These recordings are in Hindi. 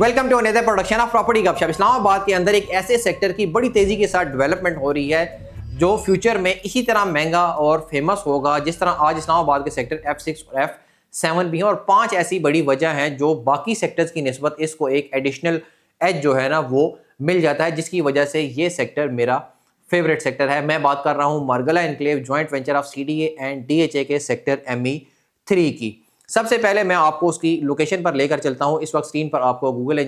Welcome to another production of property Gupshup. Islamabad के अंदर एक ऐसे सेक्टर की बड़ी तेजी के साथ डेवलपमेंट हो रही है जो फ्यूचर में इसी तरह महंगा और फेमस होगा जिस तरह आज इस्लामाबाद के सेक्टर F6 और F7 भी हैं। और 5 ऐसी बड़ी वजह हैं जो बाकी सेक्टर्स की निस्बत इसको एक एडिशनल एज जो है ना वो मिल जाता है, जिसकी वजह से ये सेक्टर मेरा फेवरेट सेक्टर है। मैं बात कर रहा हूँ मार्गला enclave joint venture of CDA and DHA के सेक्टर ME3 की। सबसे पहले मैं आपको उसकी लोकेशन पर लेकर चलता हूं। इस वक्त स्क्रीन पर आपको गूगल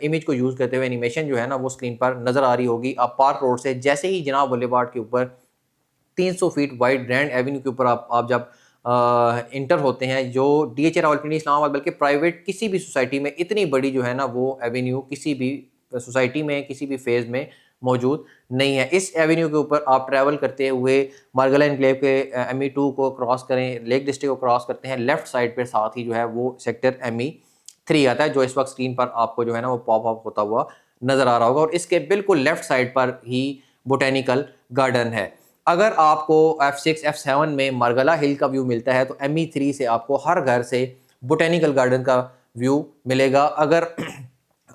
इमेज को यूज़ करते हुए एनिमेशन जो है ना वो स्क्रीन पर नज़र आ रही होगी। आप पार्क रोड से जैसे ही जनाब बुलेवार्ड के ऊपर 300 फीट वाइड ग्रैंड एवेन्यू के ऊपर आप जब इंटर होते हैं, जो DHA रावलपिंडी इस्लामाबाद बल्कि प्राइवेट किसी भी सोसाइटी में इतनी बड़ी जो है ना वो एवेन्यू किसी भी सोसाइटी में किसी भी फेज़ में मौजूद नहीं है। इस एवेन्यू के ऊपर आप ट्रैवल करते हुए मार्गला एनक्लेव के ME2 को क्रॉस करें, लेक डिस्ट्रिक्ट को क्रॉस करते हैं, लेफ्ट साइड पर साथ ही जो है वो सेक्टर ME3 आता है, जो इस वक्त स्क्रीन पर आपको जो है ना वो पॉप अप होता हुआ नज़र आ रहा होगा। और इसके बिल्कुल लेफ्ट साइड पर ही बोटेनिकल गार्डन है। अगर आपको F6 F7 में मार्गला हिल का व्यू मिलता है तो ME3 से आपको हर घर से बोटेनिकल गार्डन का व्यू मिलेगा। अगर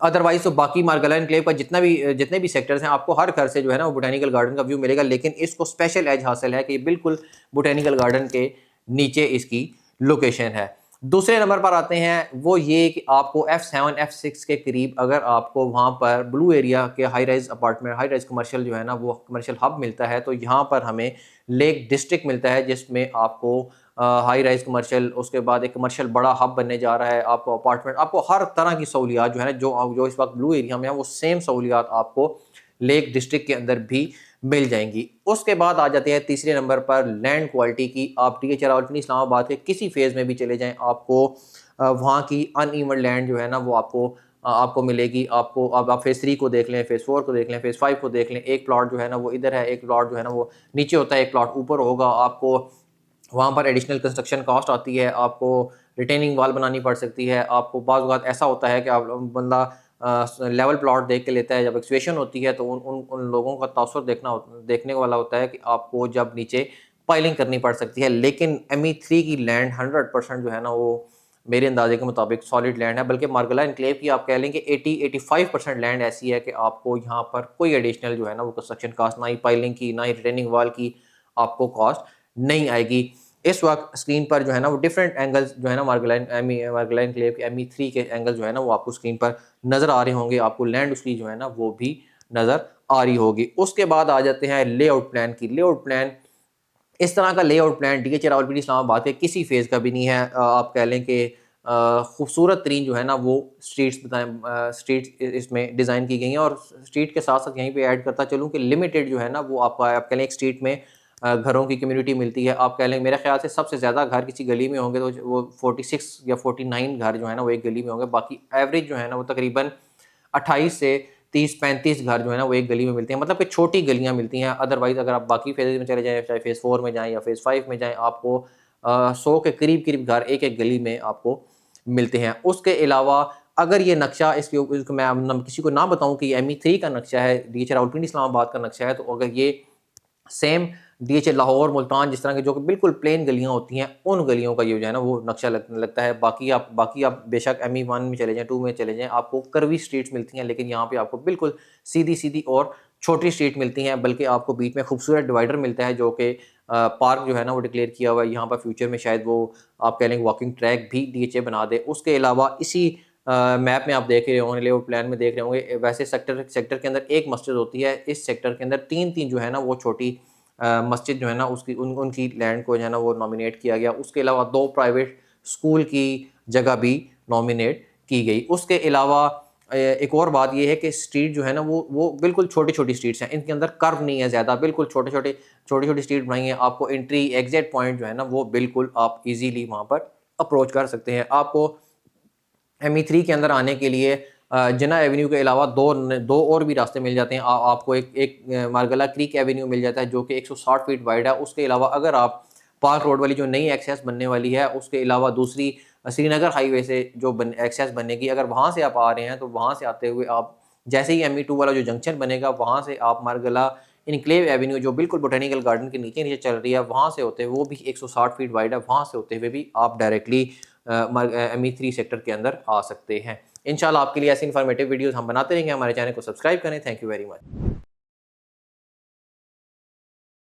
अदरवाइज तो बाकी मार्गला एनक्लेव का जितने भी सेक्टर्स हैं आपको हर घर से जो है ना वो बोटेनिकल गार्डन का व्यू मिलेगा, लेकिन इसको स्पेशल एज हासिल है कि बिल्कुल बोटेनिकल गार्डन के नीचे इसकी लोकेशन है। दूसरे नंबर पर आते हैं वो ये कि आपको F7 F6 के करीब अगर आपको वहाँ पर ब्लू एरिया के high rise apartment high rise commercial जो है ना वो कमर्शियल हब मिलता है, तो यहाँ पर हमें लेक डिस्ट्रिक्ट मिलता है जिसमें आपको हाई राइज कमर्शियल, उसके बाद एक कमर्शियल बड़ा हब बनने जा रहा है, आपको अपार्टमेंट, आपको हर तरह की सहूलियात जो है ना जो इस वक्त ब्लू एरिया में है वो सेम सहूलियात आपको लेक डिस्ट्रिक्ट के अंदर भी मिल जाएंगी। उसके बाद आ जाते हैं तीसरे नंबर पर लैंड क्वालिटी की। आप DHA रावलपिंडी इस्लामाबाद के किसी फेज़ में भी चले जाएं, आपको वहाँ की अनइवन लैंड जो है ना वो आपको मिलेगी। आपको अब आप फेज़ 3 को देख लें, फेज़ 4 को देख लें, फेज़ 5 को देख लें, एक प्लॉट जो है ना वो इधर है, एक प्लॉट जो है ना वो नीचे होता है, एक प्लॉट ऊपर होगा। आपको वहाँ पर एडिशनल कंस्ट्रक्शन कॉस्ट आती है, आपको रिटेनिंग वॉल बनानी पड़ सकती है। आपको बाज़ औक़ात ऐसा होता है कि आप बंदा लेवल प्लॉट देख के लेता है, जब एक्सवेशन होती है तो उन लोगों का तासुर देखने वाला होता है कि आपको जब नीचे पाइलिंग करनी पड़ सकती है। लेकिन ME3 की लैंड 100% जो है ना वो मेरे अंदाजे के मुताबिक सॉलिड लैंड है, बल्कि मार्गला एनक्लेव की आप कह लें कि 80-85% लैंड ऐसी है कि आपको यहाँ पर कोई एडिशनल जो है ना वो कंस्ट्रक्शन कास्ट, ना ही पाइलिंग की ना ही रिटेनिंग वॉल की आपको कॉस्ट नहीं आएगी। इस वक्त स्क्रीन पर जो है ना वो डिफरेंट एंगल्स जो है ना मार्गला एनक्लेव के ME3 के एंगल जो है ना वो आपको स्क्रीन पर नज़र आ रहे होंगे। आपको लैंड उसकी जो है ना वो भी नज़र आ रही होगी। उसके बाद आ जाते हैं लेआउट प्लान की। लेआउट प्लान, इस तरह का layout plan DHA Rawalpindi Islamabad के किसी फेज़ का भी नहीं है। आप कह लें कि खूबसूरत तरीन जो है ना वो स्ट्रीट्स इसमें डिज़ाइन की गई हैं। और स्ट्रीट के साथ साथ यहीं पे ऐड करता चलूँ कि लिमिटेड जो है ना वो आप कह लें एक स्ट्रीट में घरों की कम्युनिटी मिलती है। आप कह लें मेरे ख्याल से सबसे ज़्यादा घर किसी गली में होंगे तो वो 46 या 49 घर जो है ना वो एक गली में होंगे। बाकी एवरेज जो है ना वो तकरीबन 28 से 30-35 घर जो है ना वो एक गली में मिलते हैं, मतलब कि छोटी गलियां मिलती हैं। अदरवाइज अगर आप बाकी फेजेज में चले जाएं, चाहे फेज़ 4 में जाएं या फेज़ 5 में जाएं, आपको 100 के करीब घर एक एक गली में आपको मिलते हैं। उसके अलावा अगर ये नक्शा इसको मैं किसी को ना बताऊं कि ये ME3 का नक्शा है, DHA रावलपिंडी इस्लामाबाद का नक्शा है, तो अगर ये सेम DHA लाहौर मुल्तान जिस तरह की जो कि बिल्कुल प्लेन गलियां होती हैं उन गलियों का ये जो है ना वो नक्शा लगता है। बाकी आप बेशक ME1 में चले जाएं, 2 में चले जाएं, आपको कर्वी स्ट्रीट्स मिलती हैं, लेकिन यहाँ पे आपको बिल्कुल सीधी और छोटी स्ट्रीट मिलती हैं। बल्कि आपको बीच में खूबसूरत डिवाइडर मिलता है जो कि पार्क जो है ना वो डिक्लेयर किया हुआ है। यहाँ पर फ्यूचर में शायद वो आप कह लें वॉकिंग ट्रैक भी DHA बना दे। उसके अलावा इसी मैप में आप देख रहे होंगे, लेआउट प्लान में देख रहे होंगे, वैसे सेक्टर के अंदर एक मस्जिद होती है। इस सेक्टर के अंदर तीन जो है ना वो छोटी मस्जिद जो है ना उनकी लैंड को जो है ना वो नॉमिनेट किया गया। उसके अलावा 2 प्राइवेट स्कूल की जगह भी नॉमिनेट की गई। उसके अलावा एक और बात ये है कि स्ट्रीट जो है ना वो बिल्कुल छोटी स्ट्रीट्स हैं, इनके अंदर कर्व नहीं है ज़्यादा, बिल्कुल छोटी स्ट्रीट बनाई है। आपको एंट्री एग्जिट पॉइंट जो है ना वो बिल्कुल आप इजीली वहाँ पर अप्रोच कर सकते हैं। आपको ME3 के अंदर आने के लिए जिन्ना एवेन्यू के अलावा दो और भी रास्ते मिल जाते हैं। आपको एक मार्गला क्रीक एवेन्यू मिल जाता है जो कि 160 फीट वाइड है। उसके अलावा अगर आप पार्क रोड वाली जो नई एक्सेस बनने वाली है उसके अलावा दूसरी श्रीनगर हाईवे से जो एक्सेस बनेगी, अगर वहाँ से आप आ रहे हैं तो वहाँ से आते हुए आप जैसे ही ME2 वाला जो जंक्शन बनेगा वहाँ से आप मार्गला इनक्लेव एवेन्यू जो बिल्कुल बोटेनिकल गार्डन के नीचे चल रही है वहाँ से होते हुए, वो भी 160 फीट वाइड है, वहाँ से होते हुए भी आप डायरेक्टली ME3 सेक्टर के अंदर आ सकते हैं। इंशाल्लाह आपके लिए ऐसी इन्फॉर्मेटिव वीडियोस हम बनाते रहेंगे। हमारे चैनल को सब्सक्राइब करें। Thank you very much.